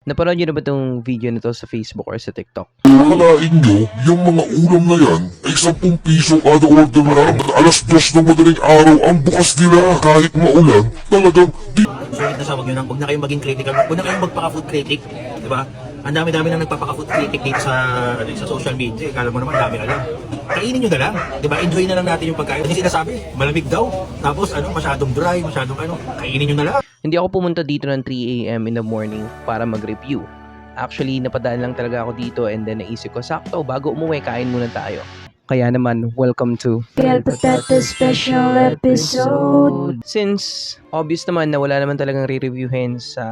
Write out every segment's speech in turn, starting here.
Napanood niyo na ba 'tong video na 'to sa Facebook or sa TikTok? Akalain nyo, yung mga ulam na yan ay 10 piso kada order na lang. Alas 2 ng madaling araw ang bukas nila kahit maulan. Talagang di Sulit na siya, wag na kayong maging critical, wag na kayong magpaka-food critic, di ba? Ang dami-dami na nagpapaka-food critic dito sa social media. Kala mo naman dami alam. Kainin nyo na lang, di ba? Enjoy na lang natin yung pagkain. Kasi sinasabi, malamig daw. Tapos masyadong dry, kainin nyo na lang. Hindi ako pumunta dito ng 3 AM in the morning para mag-review. Actually, napadaan lang talaga ako dito and then naisip ko, sakto, bago umuwi, kain muna tayo. Kaya naman, welcome to El Patete Special Episode. Since obvious naman na wala naman talagang re-reviewin sa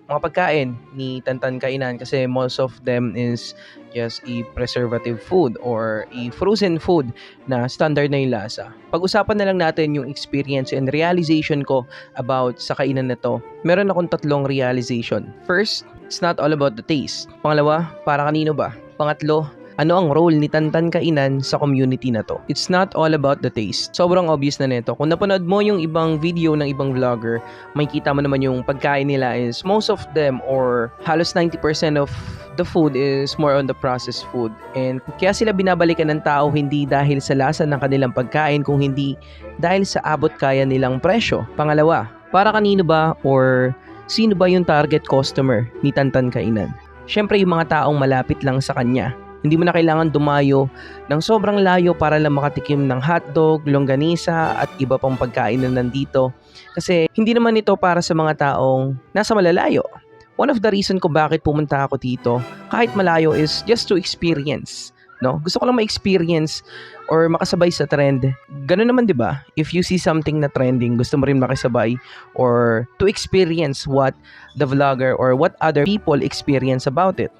mga pagkain ni Tantan Kainan kasi most of them is just a preservative food or a frozen food na standard na yung lasa. Pag-usapan na lang natin yung experience and realization ko about sa kainan na to. Meron akong 3 realization. First, it's not all about the taste. Pangalawa, para kanino ba? Pangatlo, ano ang role ni Tantan Kainan sa community na to? It's not all about the taste. Sobrang obvious na nito. Kung napanood mo yung ibang video ng ibang vlogger, makikita mo naman yung pagkain nila is most of them or halos 90% of the food is more on the processed food. And kaya sila binabalikan ng tao hindi dahil sa lasa ng kanilang pagkain, kung hindi dahil sa abot kaya nilang presyo. Pangalawa, para kanino ba or sino ba yung target customer ni Tantan Kainan? Syempre yung mga taong malapit lang sa kanya. Hindi mo na kailangan dumayo ng sobrang layo para lang makatikim ng hotdog, longganisa at iba pang pagkain na nandito. Kasi hindi naman ito para sa mga taong nasa malalayo. One of the reason ko bakit pumunta ako dito kahit malayo is just to experience. No? Gusto ko lang ma-experience or makasabay sa trend. Ganun naman 'di ba? If you see something na trending, gusto mo rin makisabay or to experience what the vlogger or what other people experience about it.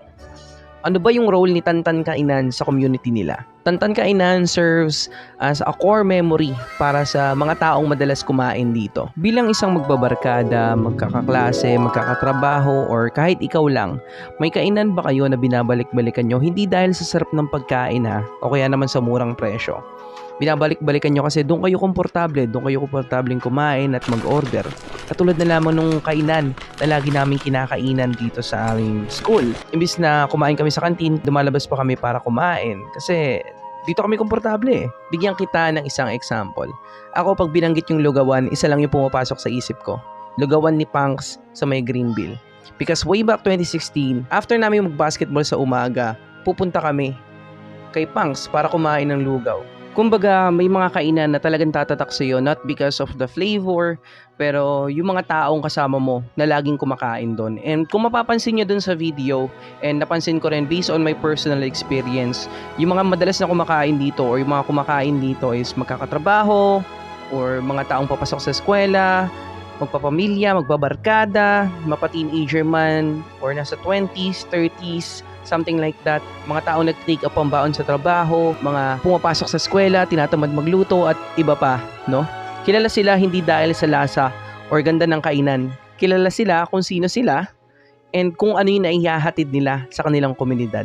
Ano ba yung role ni Tantan Kainan sa community nila? Tantan Kainan serves as a core memory para sa mga taong madalas kumain dito. Bilang isang magbabarkada, magkakaklase, magkakatrabaho, or kahit ikaw lang, may kainan ba kayo na binabalik-balikan nyo? Hindi dahil sa sarap ng pagkain o kaya naman sa murang presyo. Binabalik-balikan nyo kasi doon kayo komportableng kumain at mag-order. Katulad na lamang nung kainan na lagi namin kinakainan dito sa aming school. Imbis na kumain kami sa kantin, lumalabas pa kami para kumain. Kasi dito kami komportable. Bigyan kita ng isang example. Ako pag binanggit yung lugawan, isa lang yung pumapasok sa isip ko. Lugawan ni Punks sa may Greenville. Because way back 2016, after namin mag-basketball sa umaga, pupunta kami kay Punks para kumain ng lugaw. Kumbaga, may mga kainan na talagang tatatak sa'yo not because of the flavor, pero yung mga taong kasama mo na laging kumakain doon. And kung mapapansin nyo doon sa video, and napansin ko rin based on my personal experience, yung mga madalas na kumakain dito or yung mga kumakain dito is magkakatrabaho or mga taong papasok sa eskwela, magpapamilya, magbabarkada, mapa-teenager man or nasa 20s, 30s, something like that. Mga tao nag-take up ang baon sa trabaho, mga pumapasok sa eskwela, tinatamad magluto at iba pa, no? Kilala sila hindi dahil sa lasa or ganda ng kainan. Kilala sila kung sino sila and kung ano yung naihahatid nila sa kanilang komunidad.